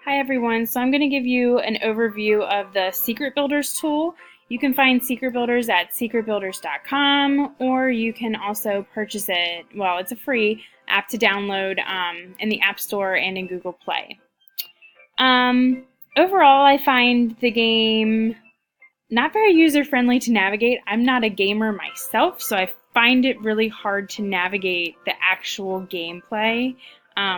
Hi everyone, so I'm going to give you an overview of the Secret Builders tool. You can find Secret Builders at secretbuilders.com, or you can also purchase it. Well, it's a free app to download in the App Store and in Google Play. Overall, I find the game not very user-friendly to navigate. I'm not a gamer myself, so I find it really hard to navigate the actual gameplay.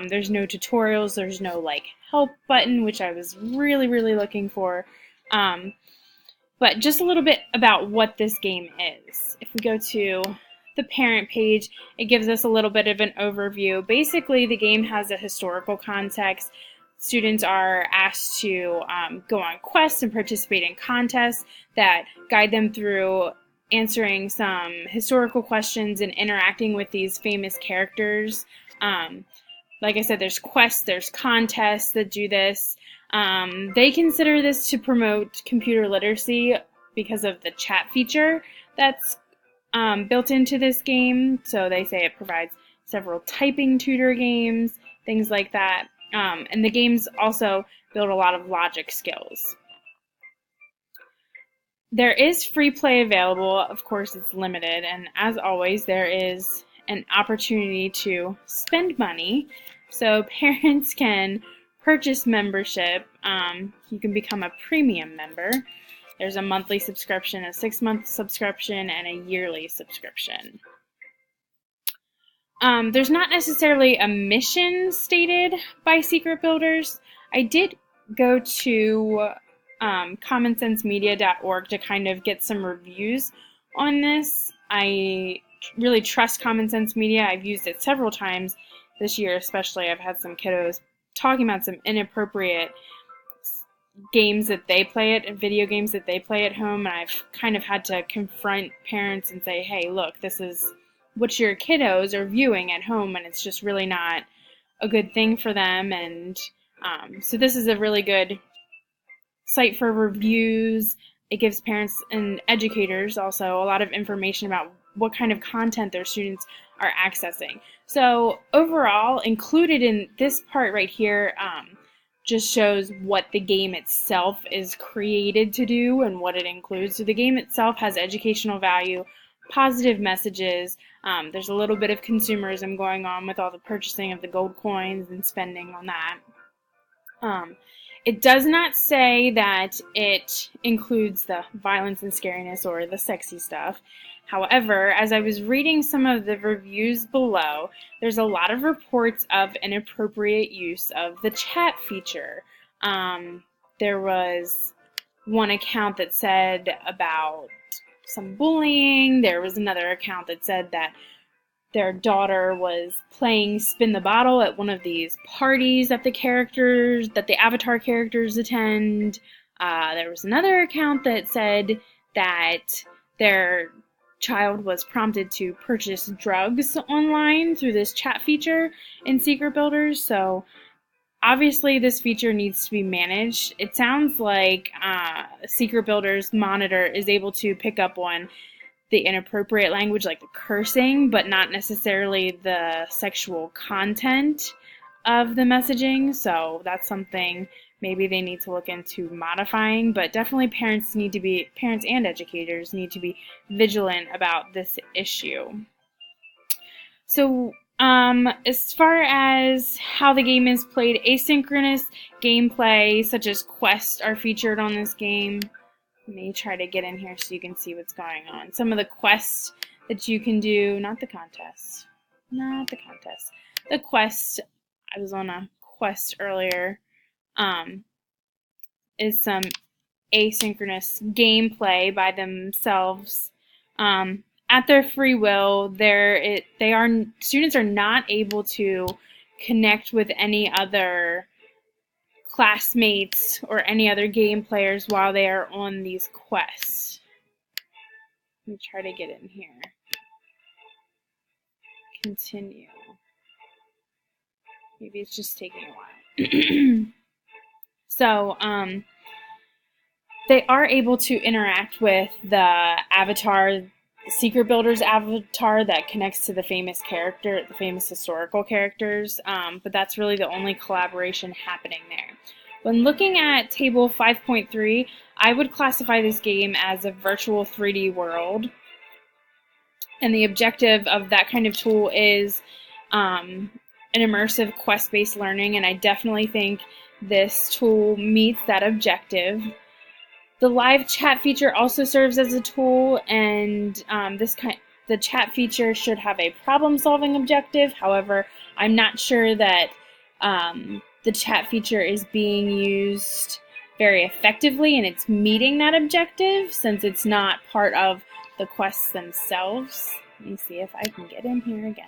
There's no tutorials, there's no help button, which I was really looking for. But just a little bit about what this game is. If we go to the parent page, it gives us a little bit of an overview. Basically, the game has a historical context. Students are asked to go on quests and participate in contests that guide them through answering some historical questions and interacting with these famous characters. Like I said, there's quests, there's contests that do this. They consider this to promote computer literacy because of the chat feature that's built into this game. So they say it provides several typing tutor games, things like that. And the games also build a lot of logic skills. There is free play available. Of course, it's limited, and as always, there is an opportunity to spend money. So parents can purchase membership. You can become a premium member. There's a monthly subscription, a 6-month subscription, and a yearly subscription. There's not necessarily a mission stated by Secret Builders. I did go to commonsensemedia.org to kind of get some reviews on this. I really trust Common Sense Media. I've used it several times this year, especially. I've had some kiddos talking about some inappropriate games that they play video games that they play at home, and I've kind of had to confront parents and say, hey, look, this is what your kiddos are viewing at home, and it's just really not a good thing for them. And so this is a really good site for reviews. It gives parents and educators also a lot of information about what kind of content their students are accessing. So overall, included in this part right here just shows what the game itself is created to do and what it includes. So the game itself has educational value, positive messages. There's a little bit of consumerism going on with all the purchasing of the gold coins and spending on that. It does not say that it includes the violence and scariness or the sexy stuff. However, as I was reading some of the reviews below, there's a lot of reports of inappropriate use of the chat feature. There was one account that said about some bullying. There was another account that said that their daughter was playing Spin the Bottle at one of these parties that the avatar characters attend. There was another account that said that their child was prompted to purchase drugs online through this chat feature in Secret Builders. So obviously this feature needs to be managed. It sounds like Secret Builders Monitor is able to pick up on the inappropriate language, like the cursing, but not necessarily the sexual content of the messaging. So that's something maybe they need to look into modifying, but definitely parents and educators need to be vigilant about this issue. So as far as how the game is played, asynchronous gameplay such as quests are featured on this game. Let me try to get in here so you can see what's going on. Some of the quests that you can do, not the contest. The quest, I was on a quest earlier, is some asynchronous gameplay by themselves. At their free will, students are not able to connect with any other classmates or any other game players while they are on these quests. Let me try to get in here. Continue. Maybe it's just taking a while. So, they are able to interact with the avatar, the Secret Builders avatar that connects to the famous historical characters, but that's really the only collaboration happening there. When looking at table 5.3, I would classify this game as a virtual 3D world. And the objective of that kind of tool is an immersive quest-based learning, and I definitely think this tool meets that objective. The live chat feature also serves as a tool, and the chat feature should have a problem-solving objective. However, I'm not sure that the chat feature is being used very effectively and it's meeting that objective since it's not part of the quests themselves. Let me see if I can get in here again.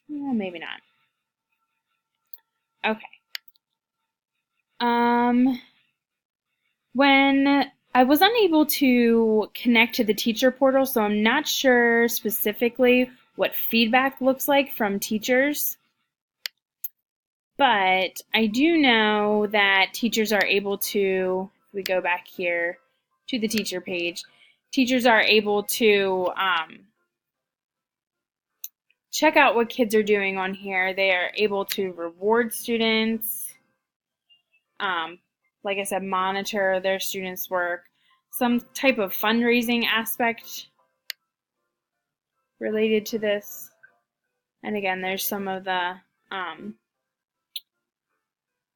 Well, maybe not. Okay. When I was unable to connect to the teacher portal, so I'm not sure specifically what feedback looks like from teachers. But I do know that teachers are able to, if we go back here to the teacher page, teachers are able to check out what kids are doing on here. They are able to reward students, like I said, monitor their students' work, some type of fundraising aspect related to this. And again, there's some of the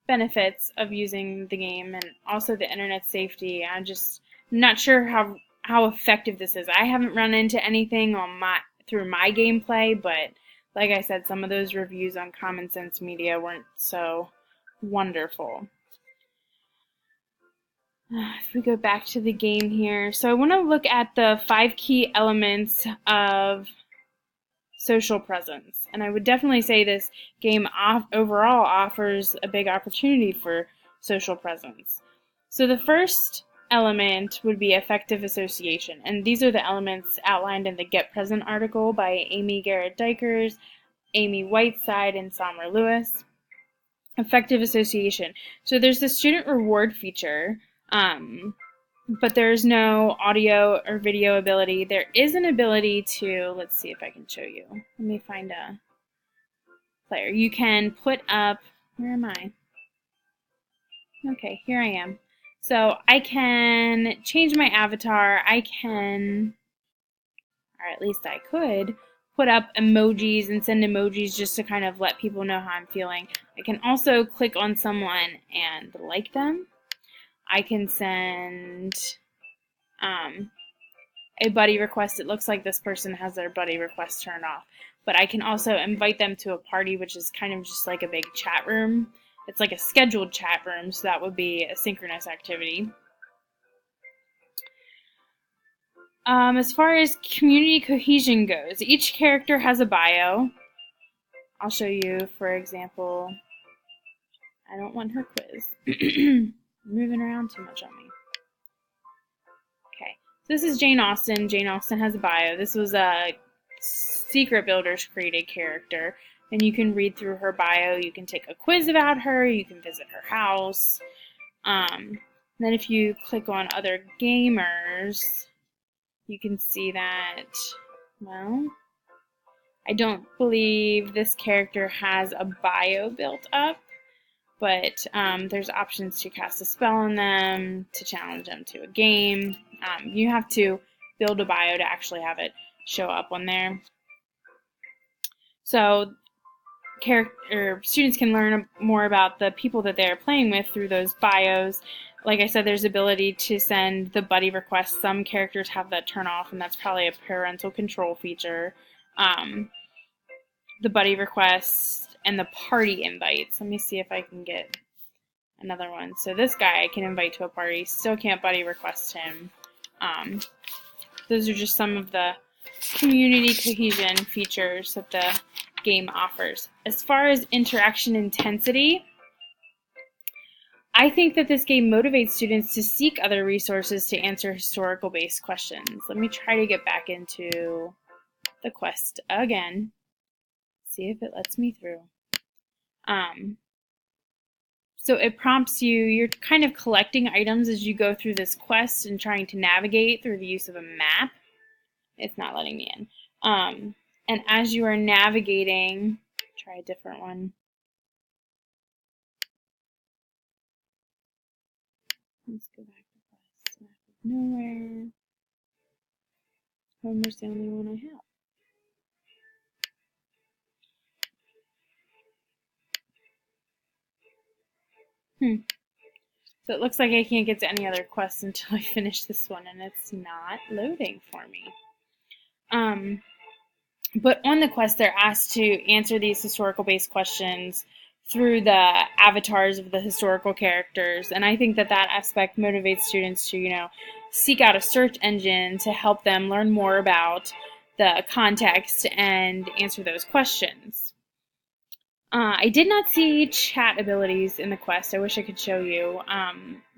benefits of using the game and also the internet safety. I'm just not sure how effective this is. I haven't run into anything on through my gameplay, but like I said, some of those reviews on Common Sense Media weren't so wonderful. If we go back to the game here, so I want to look at the 5 key elements of social presence. And I would definitely say this game overall offers a big opportunity for social presence. So the first element would be effective association. And these are the elements outlined in the Get Present article by Amy Garrett Dykers, Amy Whiteside, and Sommer Lewis. Effective association. So there's the student reward feature, but there's no audio or video ability. There is an ability to, let's see if I can show you. Let me find a player. You can put up, where am I? Okay, here I am. So I can change my avatar. I can, or at least I could, put up emojis and send emojis just to kind of let people know how I'm feeling. I can also click on someone and like them. I can send a buddy request. It looks like this person has their buddy request turned off. But I can also invite them to a party, which is kind of just like a big chat room. It's like a scheduled chat room, so that would be a synchronous activity. As far as community cohesion goes, each character has a bio. I'll show you, for example, I don't want her quiz. Moving around too much on me. Okay, so this is Jane Austen. Jane Austen has a bio. This was a Secret Builders created character, and you can read through her bio. You can take a quiz about her. You can visit her house. Then if you click on other gamers, you can see that, well, I don't believe this character has a bio built up, but there's options to cast a spell on them, to challenge them to a game. You have to build a bio to actually have it show up on there. So students can learn more about the people that they're playing with through those bios. Like I said, there's ability to send the buddy request. Some characters have that turn off, and that's probably a parental control feature. The buddy request and the party invites. Let me see if I can get another one. So this guy I can invite to a party. Still can't buddy request him. Those are just some of the community cohesion features that the game offers. As far as interaction intensity, I think that this game motivates students to seek other resources to answer historical-based questions. Let me try to get back into the quest again. See if it lets me through. So it prompts you, you're kind of collecting items as you go through this quest and trying to navigate through the use of a map. It's not letting me in. And as you are navigating, try a different one. Let's go back to Quest. Map of Nowhere. Homer's the only one I have. So it looks like I can't get to any other quests until I finish this one, and it's not loading for me. But on the quest, they're asked to answer these historical-based questions through the avatars of the historical characters, and I think that that aspect motivates students to, seek out a search engine to help them learn more about the context and answer those questions. I did not see chat abilities in the quest. I wish I could show you.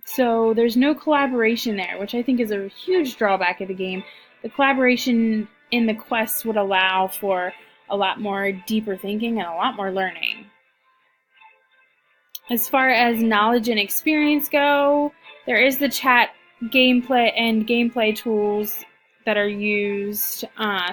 So there's no collaboration there, which I think is a huge drawback of the game. The collaboration in the quest would allow for a lot more deeper thinking and a lot more learning. As far as knowledge and experience go, there is the chat gameplay and gameplay tools that are used.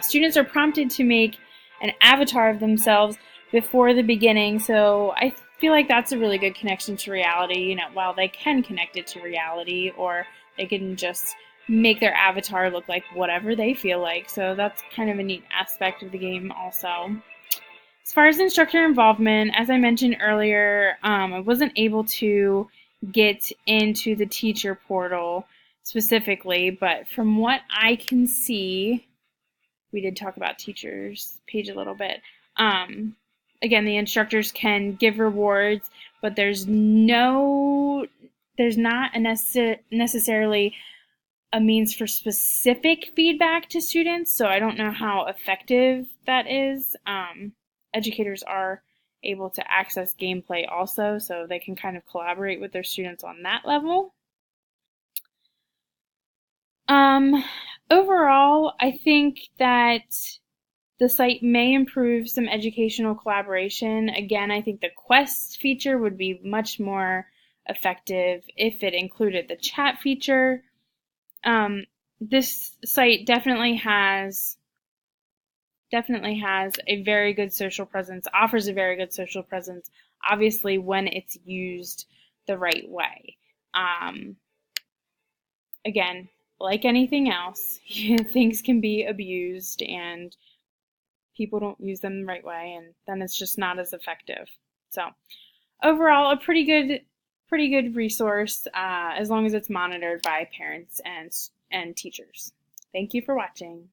Students are prompted to make an avatar of themselves before the beginning, so I feel like that's a really good connection to reality. While they can connect it to reality, or they can just make their avatar look like whatever they feel like. So that's kind of a neat aspect of the game also. As far as instructor involvement, as I mentioned earlier, I wasn't able to get into the teacher portal specifically, but from what I can see, we did talk about teachers page a little bit. Again, the instructors can give rewards, but there's not necessarily a means for specific feedback to students, so I don't know how effective that is. Educators are able to access gameplay also, so they can kind of collaborate with their students on that level. Overall, I think that the site may improve some educational collaboration. Again, I think the quest feature would be much more effective if it included the chat feature. This site definitely has a very good social presence, offers a very good social presence, obviously when it's used the right way. Again, like anything else, things can be abused and people don't use them the right way, and then it's just not as effective. So overall, a pretty good resource as long as it's monitored by parents and teachers. Thank you for watching.